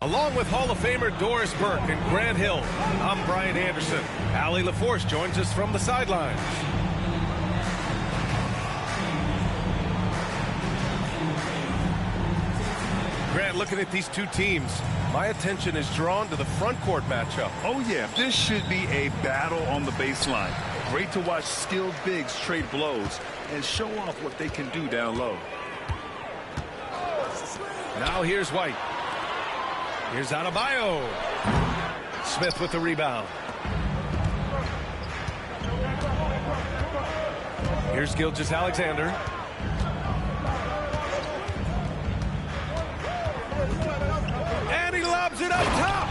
Along with Hall of Famer Doris Burke and Grant Hill, I'm Brian Anderson. Allie LaForce joins us from the sidelines. Grant, looking at these two teams, my attention is drawn to the front court matchup. Oh yeah, this should be a battle on the baseline. Great to watch skilled bigs trade blows and show off what they can do down low. Now here's White. Here's Adebayo. Smith with the rebound. Here's Gilgeous-Alexander. And he lobs it up top.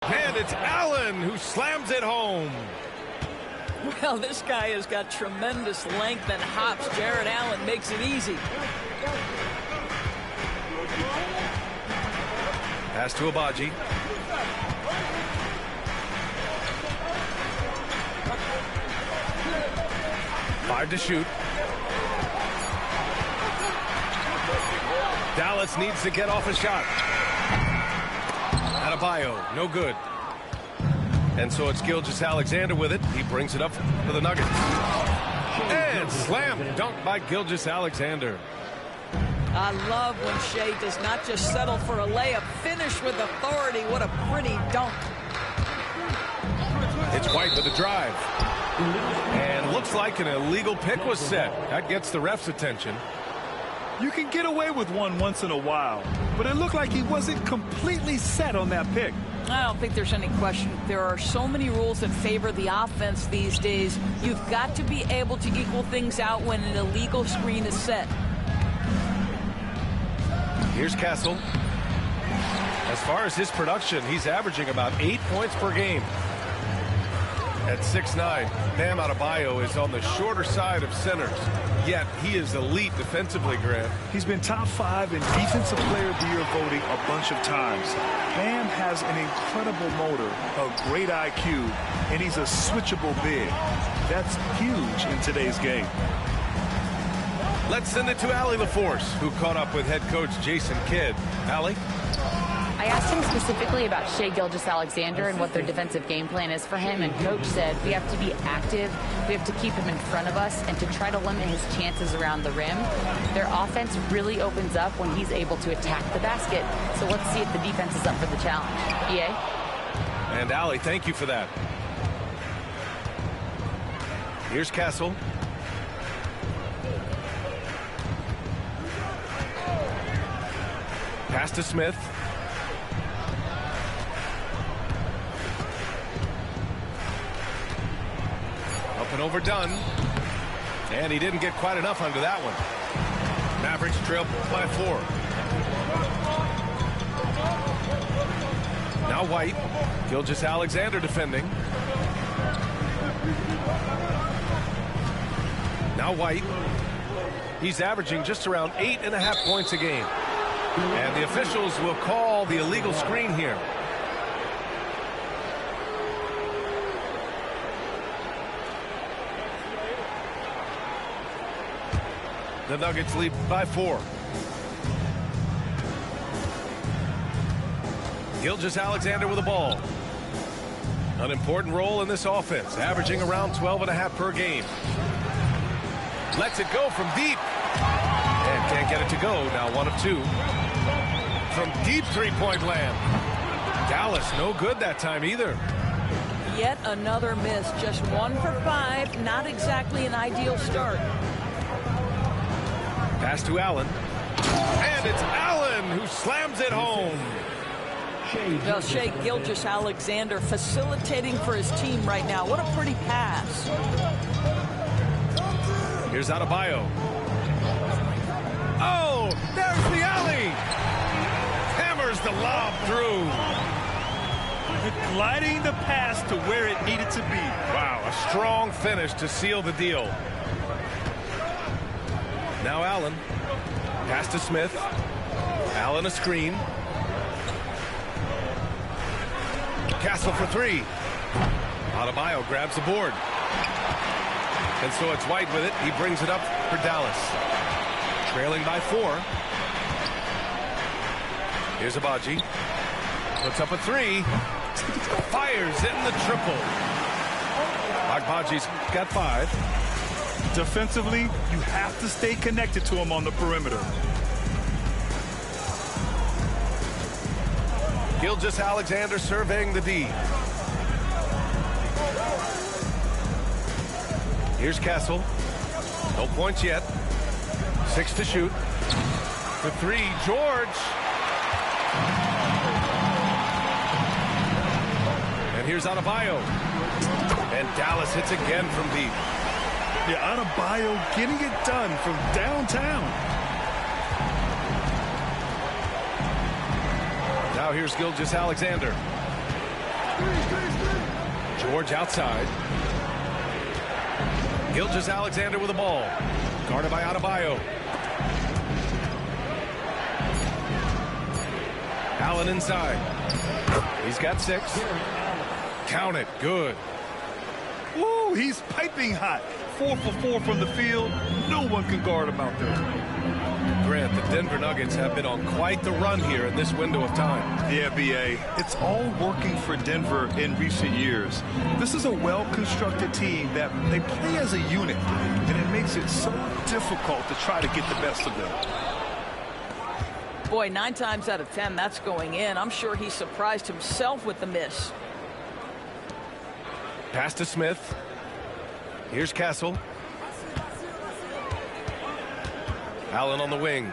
And it's Allen who slams it home. Well, this guy has got tremendous length and hops. Jared Allen makes it easy. Pass to Abaji. Five to shoot. Dallas needs to get off a shot. Adebayo, no good. And so it's Gilgeous-Alexander with it. He brings it up for the Nuggets. And slam dunk by Gilgeous-Alexander. I love when Shea does not just settle for a layup. Finish with authority. What a pretty dunk. It's White with the drive. And looks like an illegal pick was set. That gets the ref's attention. You can get away with one once in a while, but it looked like he wasn't completely set on that pick. I don't think there's any question. There are so many rules that favor the offense these days. You've got to be able to equal things out when an illegal screen is set. Here's Castle. As far as his production, he's averaging about 8 points per game. At 6'9", Bam Adebayo is on the shorter side of centers. Yet he is elite defensively, Grant. He's been top 5 in Defensive Player of the Year voting a bunch of times. Bam has an incredible motor, a great IQ, and he's a switchable big. That's huge in today's game. Let's send it to Allie LaForce, who caught up with head coach Jason Kidd. Allie? I asked him specifically about Shai Gilgeous-Alexander and what their defensive game plan is for him, and Coach said we have to be active, we have to keep him in front of us, and to try to limit his chances around the rim. Their offense really opens up when he's able to attack the basket, so let's see if the defense is up for the challenge. EA? And Allie, thank you for that. Here's Castle. Pass to Smith. Up and overdone. And he didn't get quite enough under that one. Mavericks trail by 4. Now White. Gilgeous-Alexander defending. Now White. He's averaging just around 8.5 points a game. And the officials will call the illegal screen here. The Nuggets lead by 4. Gilgeous-Alexander with the ball. An important role in this offense, averaging around 12.5 per game. Lets it go from deep. And can't get it to go. Now 1 of 2. From deep three-point land. Dallas no good that time either. Yet another miss. Just 1 for 5. Not exactly an ideal start. Pass to Allen. And it's Allen who slams it home. Well, Shai Gilgeous-Alexander facilitating for his team right now. What a pretty pass. Here's Adebayo. Oh, there's the alley. Hammers the lob through. Gliding the pass to where it needed to be. Wow, a strong finish to seal the deal. Now Allen. Pass to Smith. Allen a screen. Castle for 3. Adebayo grabs the board. And so it's White with it. He brings it up for Dallas. Trailing by 4. Here's Abaji. Puts up a 3. Fires in the triple. Agbaji's got 5. Defensively, you have to stay connected to him on the perimeter. Gilgeous-Alexander surveying the D. Here's Castle. No points yet. 6 to shoot. The 3, George. And here's Adebayo. And Dallas hits again from deep. Yeah, Adebayo getting it done from downtown. Now here's Gilgeous-Alexander. George outside. Gilgeous-Alexander with the ball. Guarded by Adebayo. Allen inside. He's got 6. Count it. Good. Woo, he's piping hot. 4 for 4 from the field. No one can guard him out there. Grant, the Denver Nuggets have been on quite the run here in this window of time. Yeah, B.A. It's all working for Denver in recent years. This is a well-constructed team that they play as a unit, and it makes it so difficult to try to get the best of them. Boy, 9 times out of 10, that's going in. I'm sure he surprised himself with the miss. Pass to Smith. Here's Castle. Allen on the wing.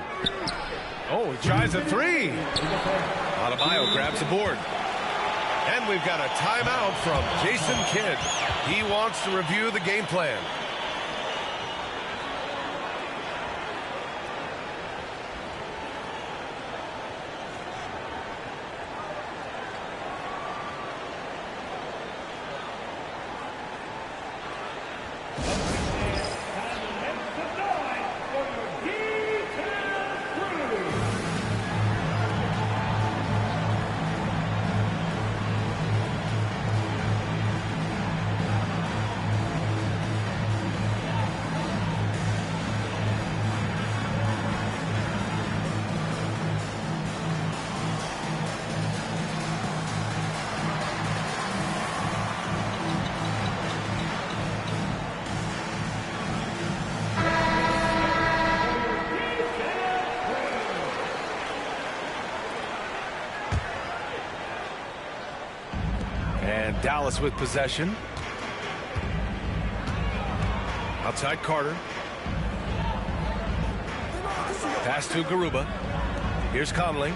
Oh, he tries a 3. Adebayo grabs the board. And we've got a timeout from Jason Kidd. He wants to review the game plan. And Dallas with possession. Outside Carter. Pass to Garuba. Here's Conley.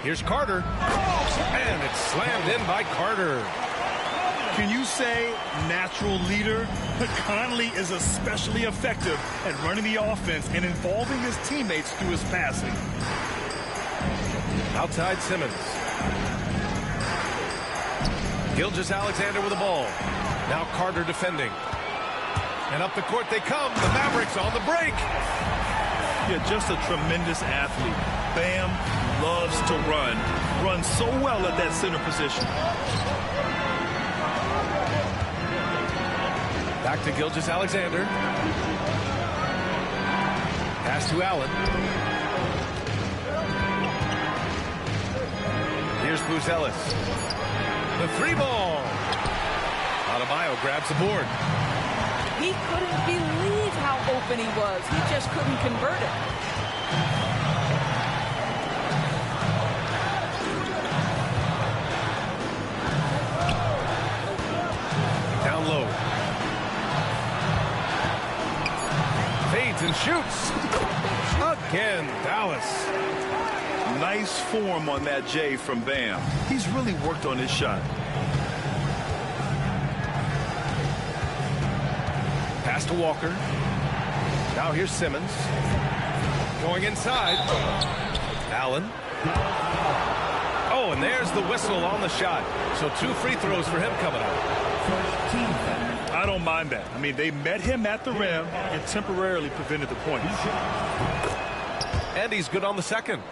Here's Carter. And it's slammed in by Carter. Can you say natural leader? Conley is especially effective at running the offense and involving his teammates through his passing. Outside Simmons. Gilgeous-Alexander with the ball. Now Carter defending. And up the court they come. The Mavericks on the break. Yeah, just a tremendous athlete. Bam loves to run. Runs so well at that center position. Back to Gilgeous-Alexander. Pass to Allen. Here's Buzelis. The 3-ball. Adebayo grabs the board. He couldn't believe how open he was. He just couldn't convert it. Down low. Fades and shoots. Again, Dallas. Nice form on that J from Bam. He's really worked on his shot. Pass to Walker. Now here's Simmons. Going inside. Allen. Oh, and there's the whistle on the shot. So 2 free throws for him coming up. I don't mind that. I mean, they met him at the rim and temporarily prevented the point. And he's good on the second.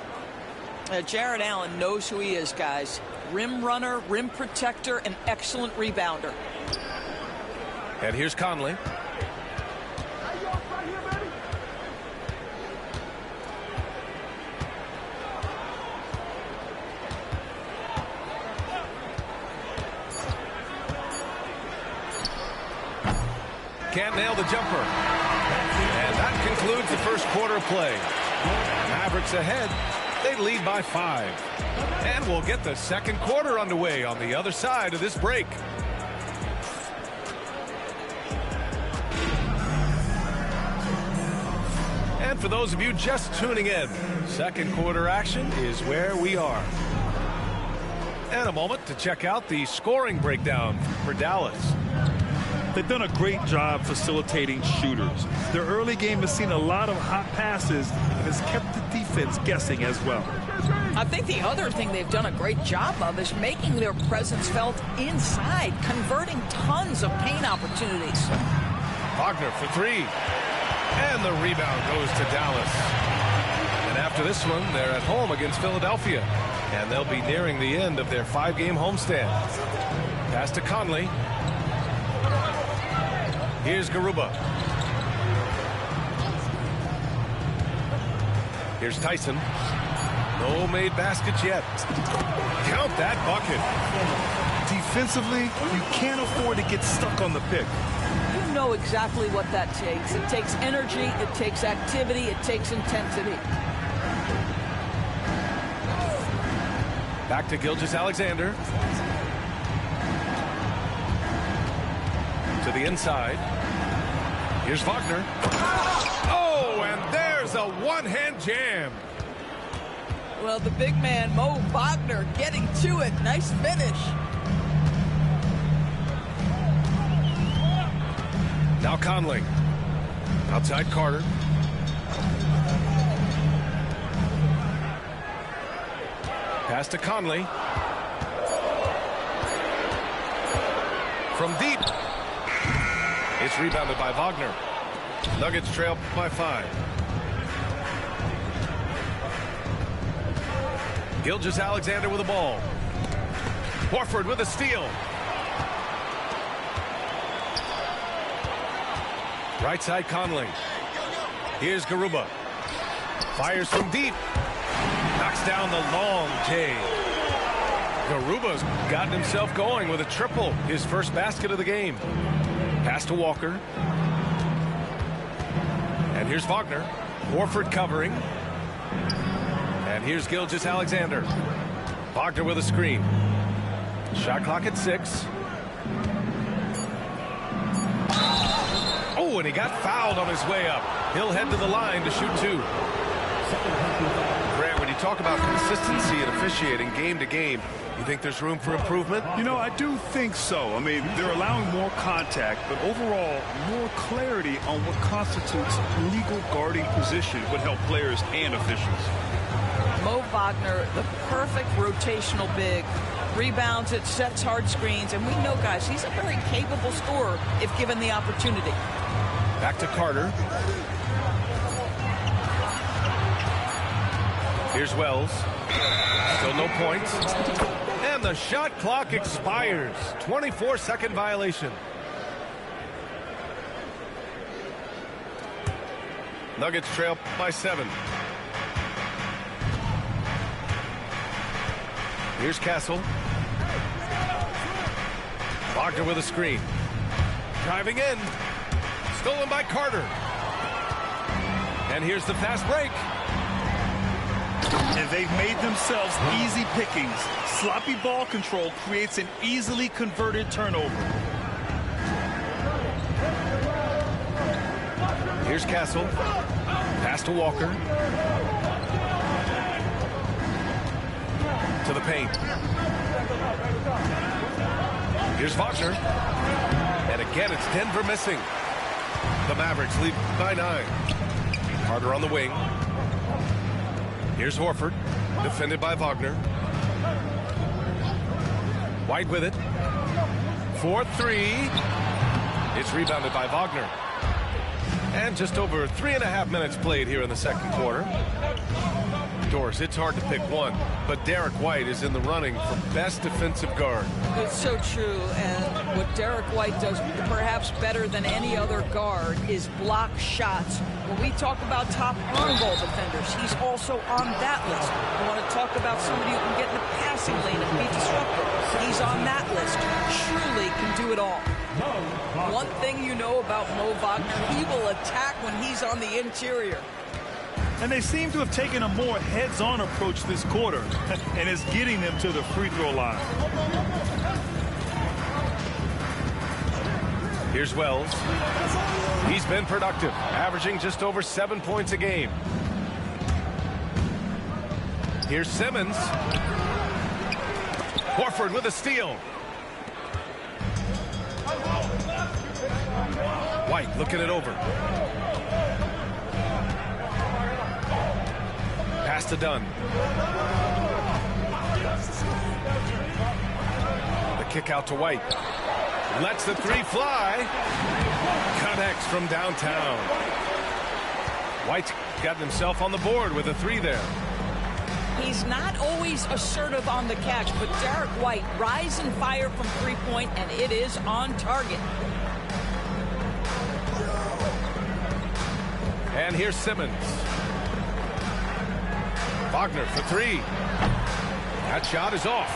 Jared Allen knows who he is, guys. Rim runner, rim protector, and excellent rebounder. And here's Conley. Can't nail the jumper. And that concludes the first quarter of play. Mavericks ahead. They lead by 5. And we'll get the second quarter underway on the other side of this break. And for those of you just tuning in, second quarter action is where we are. And a moment to check out the scoring breakdown for Dallas. They've done a great job facilitating shooters. Their early game has seen a lot of hot passes and has kept the defense guessing as well. I think the other thing they've done a great job of is making their presence felt inside, converting tons of paint opportunities. Wagner for 3. And the rebound goes to Dallas. And after this one, they're at home against Philadelphia. And they'll be nearing the end of their 5-game homestand. Pass to Conley. Here's Garuba. Here's Tyson. No made baskets yet. Count that bucket. Defensively, you can't afford to get stuck on the pick. You know exactly what that takes. It takes energy, it takes activity, it takes intensity. Back to Gilgeous-Alexander. To the inside. Here's Wagner. Oh, and there's a one-hand jam. Well, the big man, Mo Wagner, getting to it. Nice finish. Now Conley. Outside Carter. Pass to Conley. From deep. It's rebounded by Wagner. Nuggets trail by 5. Gilgeous-Alexander with the ball. Horford with a steal. Right side Conley. Here's Garuba. Fires from deep. Knocks down the long J. Garuba's gotten himself going with a triple. His first basket of the game. Pass to Walker. And here's Wagner. Horford covering. And here's Gilgeous-Alexander. Wagner with a screen. Shot clock at 6. Oh, and he got fouled on his way up. He'll head to the line to shoot 2. Grant, when you talk about consistency and officiating game to game, you think there's room for improvement? You know, I do think so. I mean, they're allowing more contact, but overall, more clarity on what constitutes legal guarding position would help players and officials. Mo Wagner, the perfect rotational big. Rebounds it, sets hard screens, and we know, guys, he's a very capable scorer if given the opportunity. Back to Carter. Here's Wells. Still no points. And the shot clock expires. 24-second violation. Nuggets trail by 7. Here's Castle. Wagner with a screen. Driving in. Stolen by Carter. And here's the fast break. And they've made themselves easy pickings. Sloppy ball control creates an easily converted turnover. Here's Castle. Pass to Walker. To the paint. Here's Wagner. And again, it's Denver missing. The Mavericks lead by 9. Carter on the wing. Here's Horford. Defended by Wagner. White with it. 4-3. It's rebounded by Wagner. And just over 3.5 minutes played here in the second quarter. Doris, it's hard to pick one, but Derek White is in the running for best defensive guard. It's so true, and what Derek White does perhaps better than any other guard is block shots. When we talk about top on-ball defenders, he's also on that list. We want to talk about somebody who can get in the passing lane and be disruptive. He's on that list. Truly can do it all. One thing you know about Mo Wagner, he will attack when he's on the interior. And they seem to have taken a more heads-on approach this quarter, and it's getting them to the free throw line. Here's Wells. He's been productive, averaging just over 7 points a game. Here's Simmons. Horford with a steal. White looking it over. Pass to Dunn. The kick out to White. Lets the three fly. Connects from downtown. White's gotten himself on the board with a three there. He's not always assertive on the catch, but Derek White rise and fire from three-point, and it is on target. And here's Simmons. Wagner for three. That shot is off.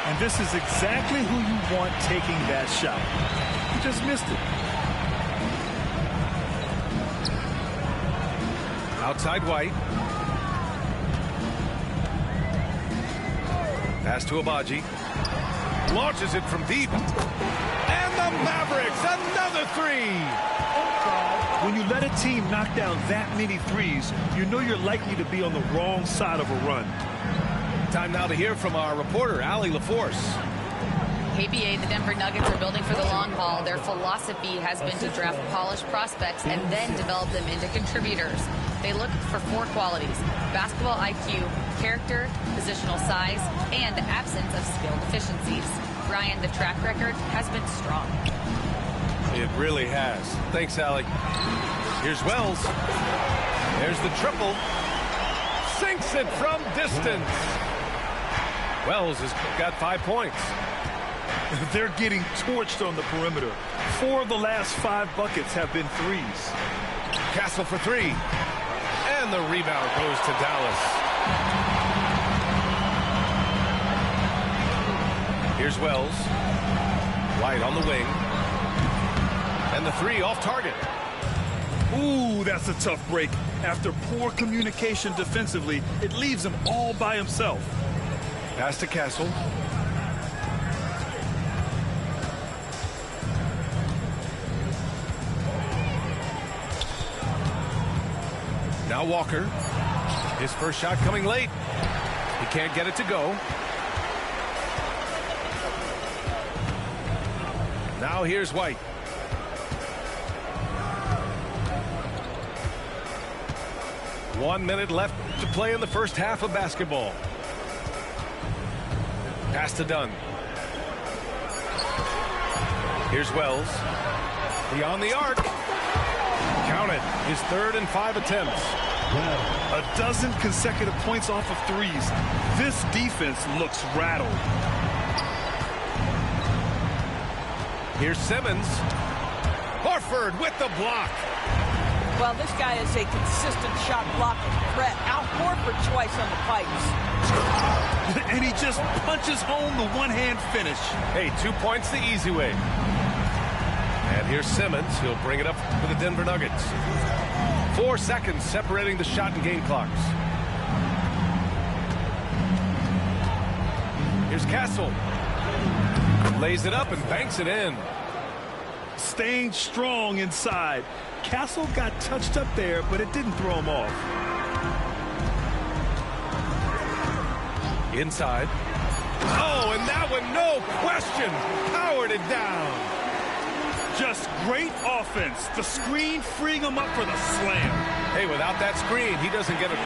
And this is exactly who you want taking that shot. He just missed it. Outside White. Pass to Abaji. Launches it from deep. And the Mavericks, another three. When you let a team knock down that many threes, you know you're likely to be on the wrong side of a run. Time now to hear from our reporter, Allie LaForce. KBA, the Denver Nuggets are building for the long haul. Their philosophy has been to draft polished prospects and then develop them into contributors. They look for four qualities: basketball IQ, character, positional size, and the absence of skill deficiencies. Ryan, the track record has been strong. It really has. Thanks, Allie. Here's Wells. There's the triple. Sinks it from distance. Wells has got 5 points. They're getting torched on the perimeter. 4 of the last 5 buckets have been threes. Castle for three. And the rebound goes to Dallas. Here's Wells. White on the wing. And the three off target. Ooh, that's a tough break. After poor communication defensively, it leaves him all by himself. Pass to Castle. Now Walker. His first shot coming late. He can't get it to go. Now here's White. One minute left to play in the first half of basketball. Pass to Dunn. Here's Wells. Beyond the arc. Count it. His third and 5 attempts. A dozen consecutive points off of threes. This defense looks rattled. Here's Simmons. Horford with the block. Well, this guy is a consistent shot blocking threat. Al Horford twice on the pipes. And he just punches home the one-hand finish. Hey, 2 points the easy way. And here's Simmons. He'll bring it up for the Denver Nuggets. 4 seconds separating the shot and game clocks. Here's Castle. Lays it up and banks it in. Staying strong inside. Castle got touched up there, but it didn't throw him off. Inside. Oh, and that one, no question, powered it down. Just great offense. The screen freeing him up for the slam. Hey, without that screen, he doesn't get it.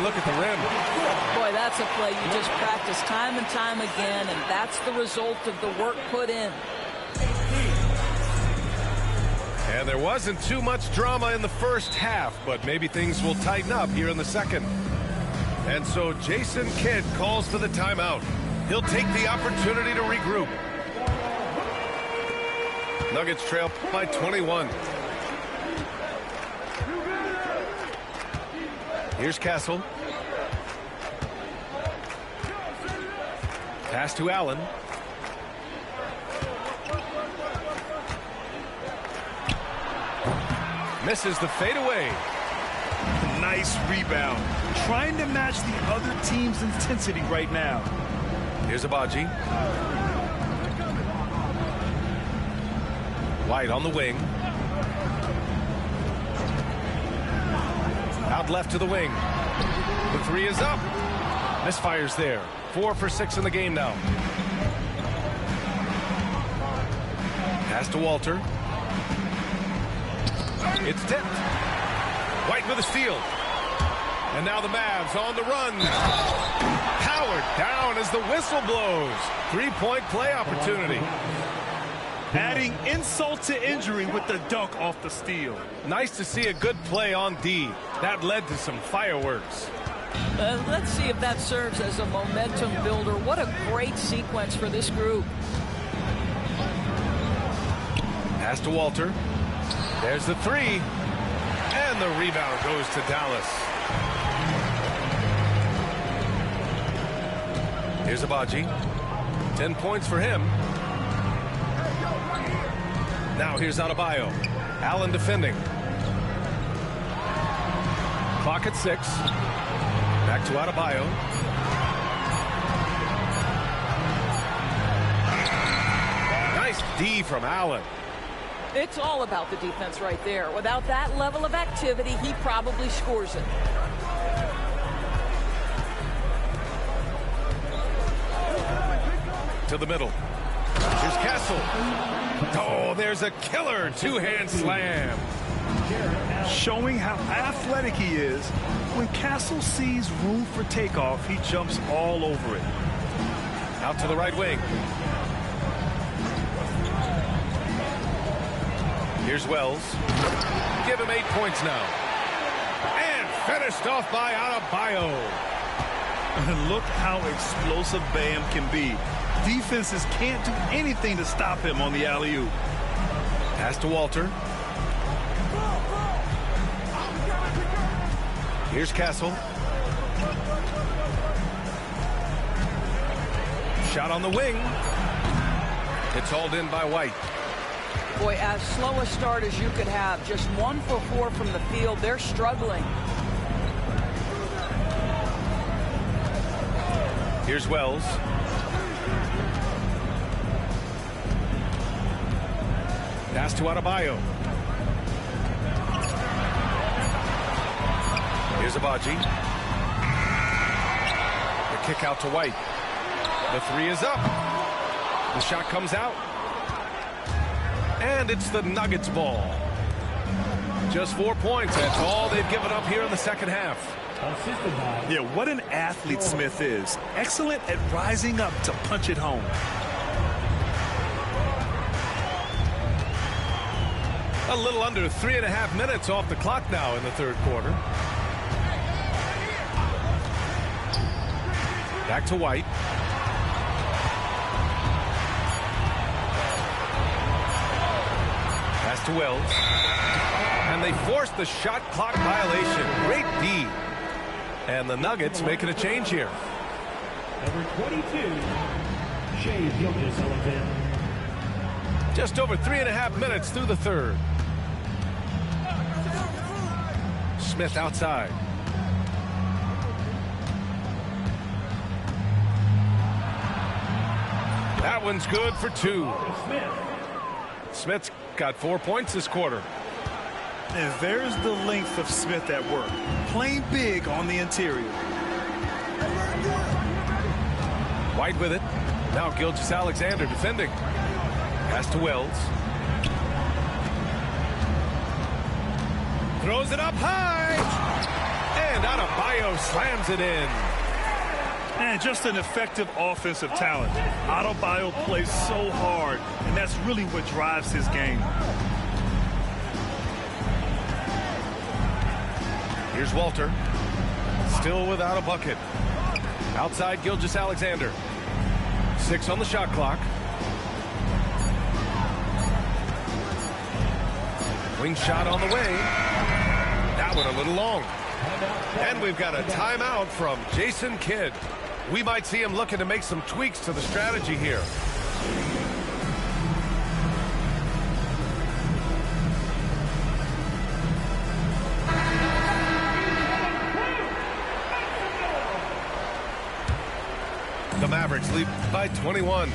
look at the rim. Boy, that's a play you just practice time and time again, and that's the result of the work put in. And there wasn't too much drama in the first half, but maybe things will tighten up here in the second. And so Jason Kidd calls for the timeout. He'll take the opportunity to regroup. Nuggets trail by 21. Here's Castle. Pass to Allen. Misses the fadeaway. Nice rebound. Trying to match the other team's intensity right now. Here's Abaji. White on the wing. Out left to the wing. The three is up. Misfires there. 4 for 6 in the game now. Pass to Walter. It's tipped. White with a steal. And now the Mavs on the run. Powered down as the whistle blows. 3-point play opportunity. Adding insult to injury with the dunk off the steal. Nice to see a good play on D. That led to some fireworks. Let's see if that serves as a momentum builder. What a great sequence for this group. Pass to Walter. There's the three. And the rebound goes to Dallas. Here's Abaji. 10 points for him. Now here's Adebayo. Allen defending. Clock at 6. Back to Adebayo. Nice D from Allen. It's all about the defense right there. Without that level of activity, he probably scores it. To the middle. Here's Castle. Oh, there's a killer two-hand slam. Showing how athletic he is. When Castle sees room for takeoff, he jumps all over it. Out to the right wing. Here's Wells. Give him 8 points now. And finished off by Adebayo. Look how explosive Bam can be. Defenses can't do anything to stop him on the alley-oop. Pass to Walter. Here's Castle. Shot on the wing. It's hauled in by White. Boy, as slow a start as you could have. Just 1 for 4 from the field. They're struggling. Here's Wells. Pass to Adebayo. Here's Abaji. The kick out to White. The three is up. The shot comes out. And it's the Nuggets ball. Just 4 points. That's all they've given up here in the second half. Yeah, what an athlete Smith is. Excellent at rising up to punch it home. A little under 3.5 minutes off the clock now in the third quarter. Back to White. Pass to Wells. And they force the shot clock violation. Great D. And the Nuggets making a change here. Number 22, Shea Gilgeous-Alexander. Just over 3.5 minutes through the third. Smith outside. That one's good for 2. Smith's got 4 points this quarter. And there's the length of Smith at work. Playing big on the interior. White with it. Now Gilgeous-Alexander defending. Pass to Wells. Throws it up high. And And Adebayo slams it in. And just an effective offensive talent. Adebayo plays so hard, and that's really what drives his game. Here's Walter. Still without a bucket. Outside Gilgeous-Alexander. 6 on the shot clock. Wing shot on the way. That one a little long. And we've got a timeout from Jason Kidd. We might see him looking to make some tweaks to the strategy here. The Mavericks lead by 21.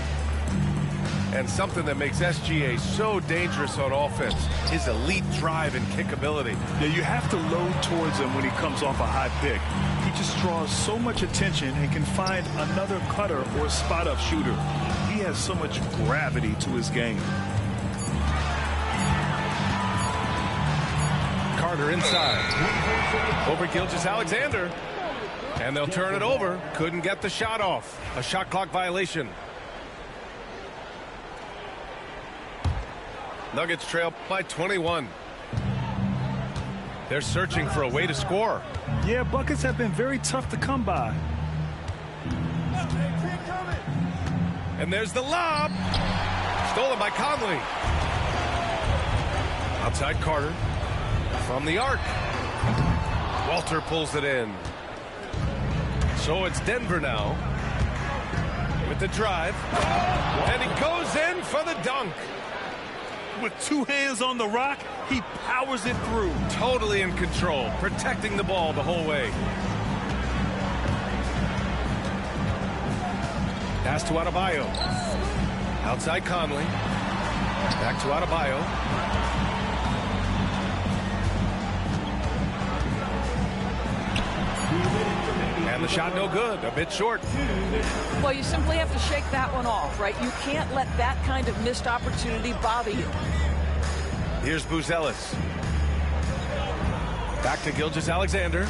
And something that makes SGA so dangerous on offense, his elite drive and kick ability. Yeah, you have to load towards him when he comes off a high pick. He just draws so much attention and can find another cutter or spot-up shooter. He has so much gravity to his game. Carter inside. Over Gilgeous-Alexander. And they'll turn it over. Couldn't get the shot off. A shot clock violation. Nuggets trail by 21. They're searching for a way to score. Yeah, buckets have been very tough to come by. And there's the lob. Stolen by Conley. Outside Carter. From the arc. Walter pulls it in. So it's Denver now. With the drive. And he goes in for the dunk. With 2 hands on the rock, he powers it through. Totally in control, protecting the ball the whole way. Pass to Adebayo. Outside Conley. Back to Adebayo. And the shot no good, a bit short. Well, you simply have to shake that one off, right? You can't let that kind of missed opportunity bother you. Here's Buzelis. Back to Gilgeous-Alexander.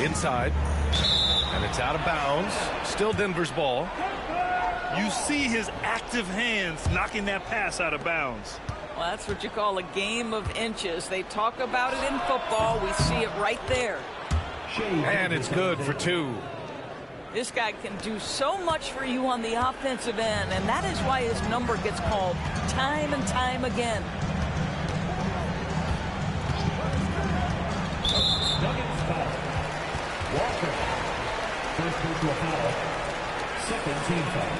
Inside. And it's out of bounds. Still Denver's ball. You see his active hands knocking that pass out of bounds. Well, that's what you call a game of inches. They talk about it in football. We see it right there. And it's good for 2. This guy can do so much for you on the offensive end, and that is why his number gets called time and time again. Nuggets foul. Walker. First personal foul. Second team foul.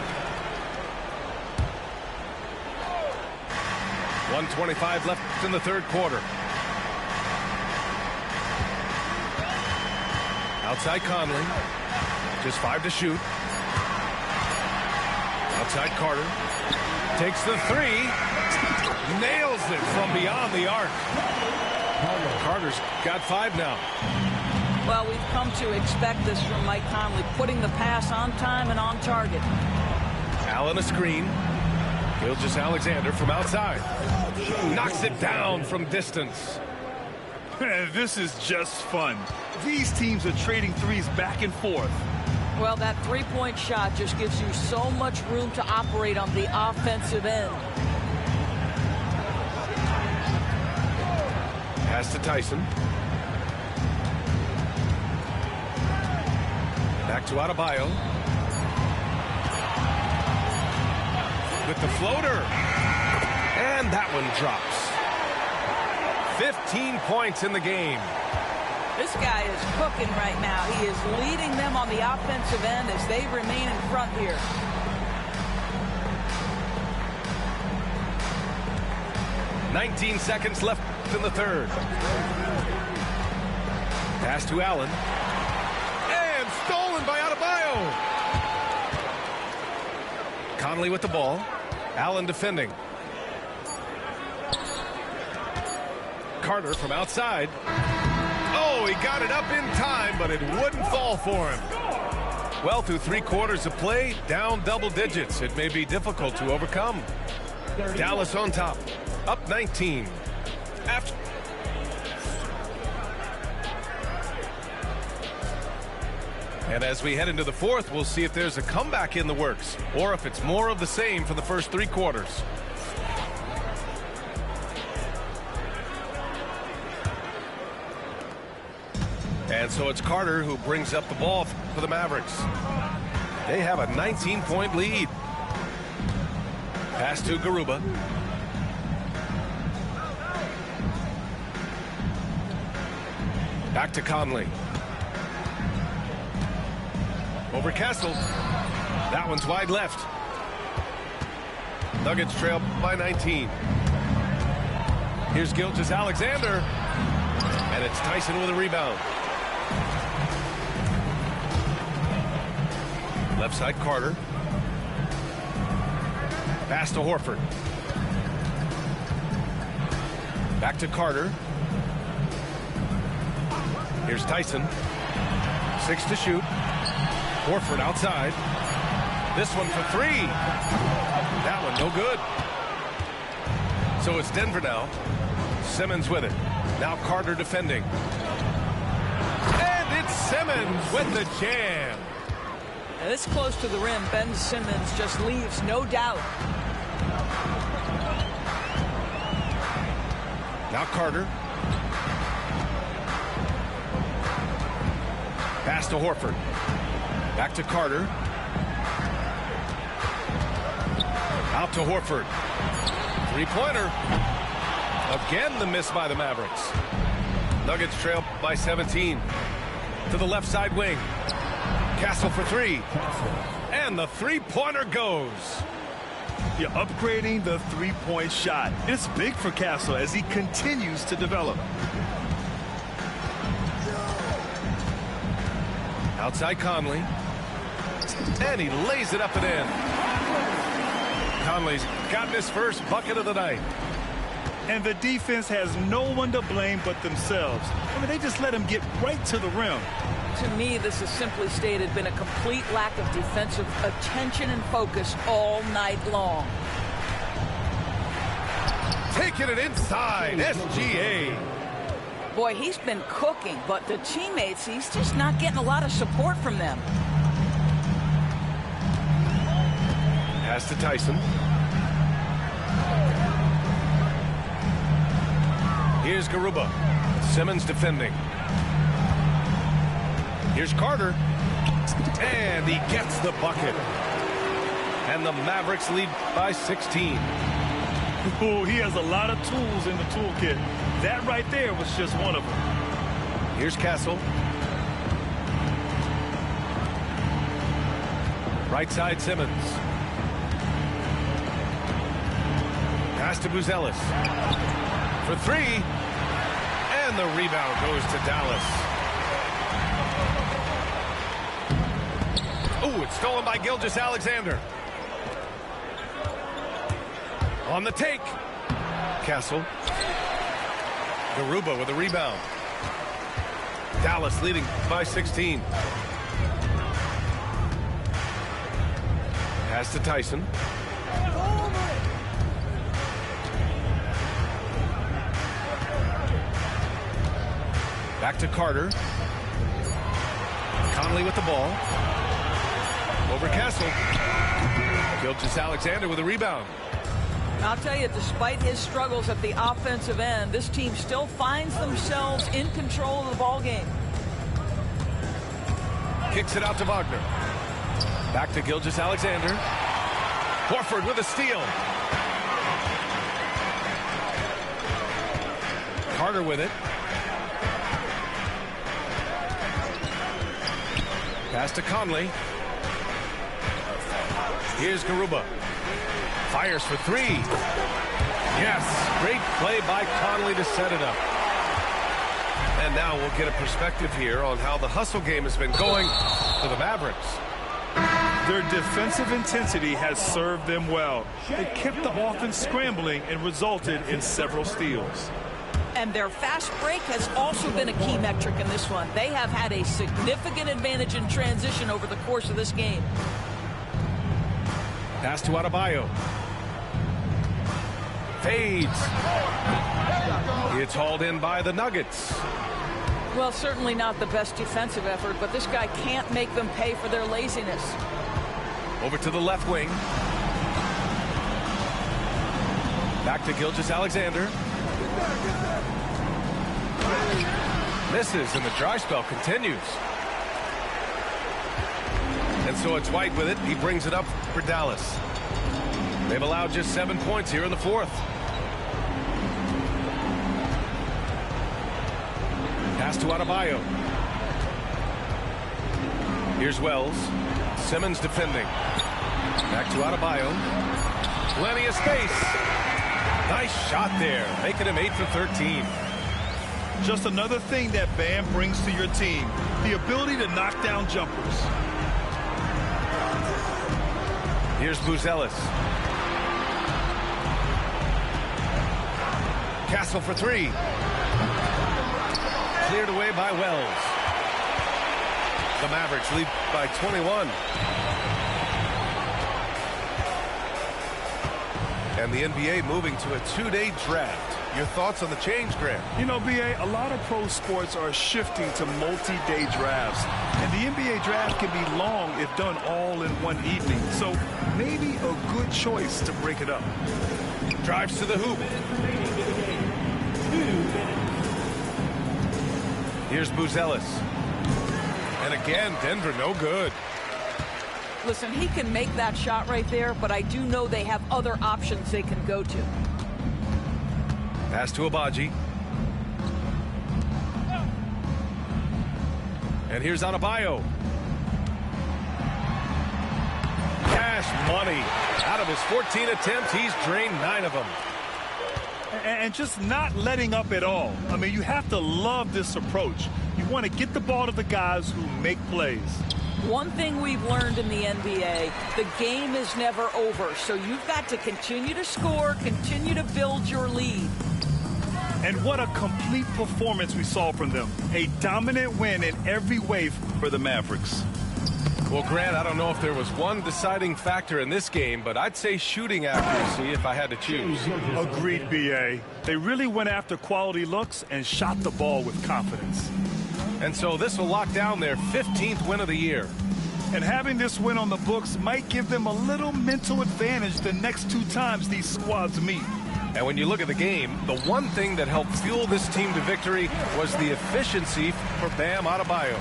1:25 left in the third quarter. Outside Conley. Just 5 to shoot. Outside Carter. Takes the 3. Nails it from beyond the arc. Carter's got 5 now. Well, we've come to expect this from Mike Conley, putting the pass on time and on target. Allen a screen. Gilgeous-Alexander from outside. Knocks it down from distance. This is just fun. These teams are trading threes back and forth. Well, that three-point shot just gives you so much room to operate on the offensive end. Pass to Tyson. Back to Adebayo. With the floater. And that one drops. 15 points in the game. This guy is cooking right now. He is leading them on the offensive end as they remain in front here. "19 seconds left in the third. Pass to Allen. And stolen by Adebayo. Conley with the ball. Allen defending. Carter from outside. Oh, he got it up in time, but it wouldn't fall for him. Well, through 3 quarters of play, down double digits. It may be difficult to overcome. Dallas on top, up 19. And as we head into the fourth, we'll see if there's a comeback in the works or if it's more of the same for the first 3 quarters. And so it's Carter who brings up the ball for the Mavericks. They have a 19-point lead. Pass to Garuba. Back to Conley. Over Castle. That one's wide left. Nuggets trail by 19. Here's Gilgeous-Alexander. And it's Tyson with a rebound. Left side Carter. Pass to Horford. Back to Carter. Here's Tyson. 6 to shoot. Horford outside. This one for 3. That one no good. So it's Denver now. Simmons with it. Now Carter defending. And it's Simmons with the jam. Now this close to the rim, Ben Simmons just leaves no doubt. Now Carter. Pass to Horford. Back to Carter. Out to Horford. 3-pointer. Again the miss by the Mavericks. Nuggets trail by 17. To the left side wing. Castle for 3. And the 3-pointer goes. You're upgrading the 3-point shot. It's big for Castle as he continues to develop. Outside Conley. And he lays it up and in. Conley's gotten his first bucket of the night. And the defense has no one to blame but themselves. I mean, they just let him get right to the rim. To me, this has simply stated been a complete lack of defensive attention and focus all night long. Taking it inside, SGA. Boy, he's been cooking, but the teammates, he's just not getting a lot of support from them. Pass to Tyson. Here's Garuba. Simmons defending. Here's Carter. And he gets the bucket. And the Mavericks lead by 16. Oh, he has a lot of tools in the toolkit. That right there was just one of them. Here's Castle. Right side Simmons. Pass to Buzelis. For 3. And the rebound goes to Dallas. Oh, it's stolen by Gilgeous-Alexander. On the take. Castle. Garuba with a rebound. Dallas leading by 16. Pass to Tyson. Back to Carter. Conley with the ball. Over Castle. Gilgeous-Alexander with a rebound. I'll tell you, despite his struggles at the offensive end, this team still finds themselves in control of the ball game. Kicks it out to Wagner. Back to Gilgeous-Alexander. Horford with a steal. Carter with it. Pass to Conley. Here's Garuba. Fires for 3. Yes, great play by Conley to set it up. And now we'll get a perspective here on how the hustle game has been going for the Mavericks. Their defensive intensity has served them well. It kept the offense scrambling and resulted in several steals. And their fast break has also been a key metric in this one. They have had a significant advantage in transition over the course of this game. Pass to Adebayo. Fades. It's hauled in by the Nuggets. Well, certainly not the best defensive effort, but this guy can't make them pay for their laziness. Over to the left wing. Back to Gilgeous-Alexander. Misses, and the dry spell continues. And so it's White with it. He brings it up for Dallas. They've allowed just 7 points here in the fourth. Pass to Adebayo. Here's Wells. Simmons defending. Back to Adebayo. Plenty of space. Nice shot there, making him 8 for 13. Just another thing that Bam brings to your team, the ability to knock down jumpers. Here's Buzelis. Castle for three. Cleared away by Wells. The Mavericks lead by 21. And the NBA moving to a 2-day draft. Your thoughts on the change, Grant? You know, B.A., a lot of pro sports are shifting to multi-day drafts. And the NBA draft can be long if done all in one evening. So maybe a good choice to break it up. Drives to the hoop. Here's Buzelis. And again, Denver no good. Listen, he can make that shot right there, but I do know they have other options they can go to. Pass to Abaji. And here's Adebayo. Cash money. Out of his 14 attempts, he's drained 9 of them. And just not letting up at all. I mean, you have to love this approach. You want to get the ball to the guys who make plays. One thing we've learned in the NBA, the game is never over. So you've got to continue to score, continue to build your lead. And what a complete performance we saw from them. A dominant win in every way for the Mavericks. Well, Grant, I don't know if there was one deciding factor in this game, but I'd say shooting accuracy if I had to choose. Agreed, B.A. They really went after quality looks and shot the ball with confidence. And so this will lock down their 15th win of the year. And having this win on the books might give them a little mental advantage the next 2 times these squads meet. And when you look at the game, the one thing that helped fuel this team to victory was the efficiency for Bam Adebayo.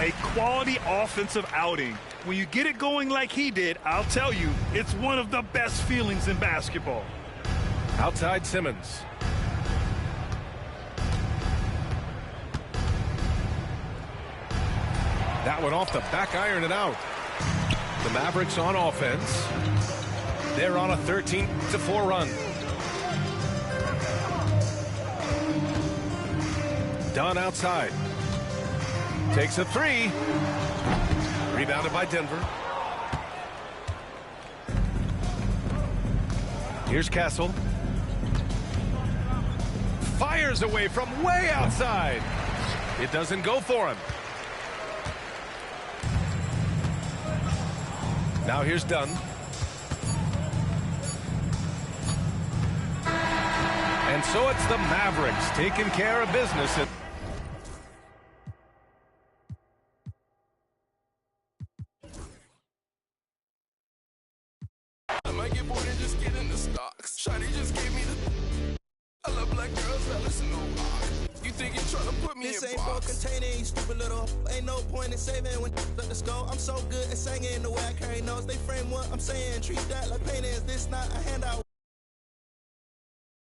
A quality offensive outing. When you get it going like he did, I'll tell you, it's one of the best feelings in basketball. Outside Simmons. That one off the back iron and out. The Mavericks on offense. They're on a 13-4 run. Dunn outside. Takes a 3. Rebounded by Denver. Here's Castle. Fires away from way outside. It doesn't go for him. Now here's Dunn. And so it's the Mavericks taking care of business. I might get bored and just get in the stocks. Shawty just gave me the... I love black girls that listen to rock. You think you're trying to put me this in ain't box? for containing, you stupid little. Ain't no point in saving when let the skull. I'm so good at singing the way I carry notes. They frame what I'm saying. Treat that like painting. Is this not a handout?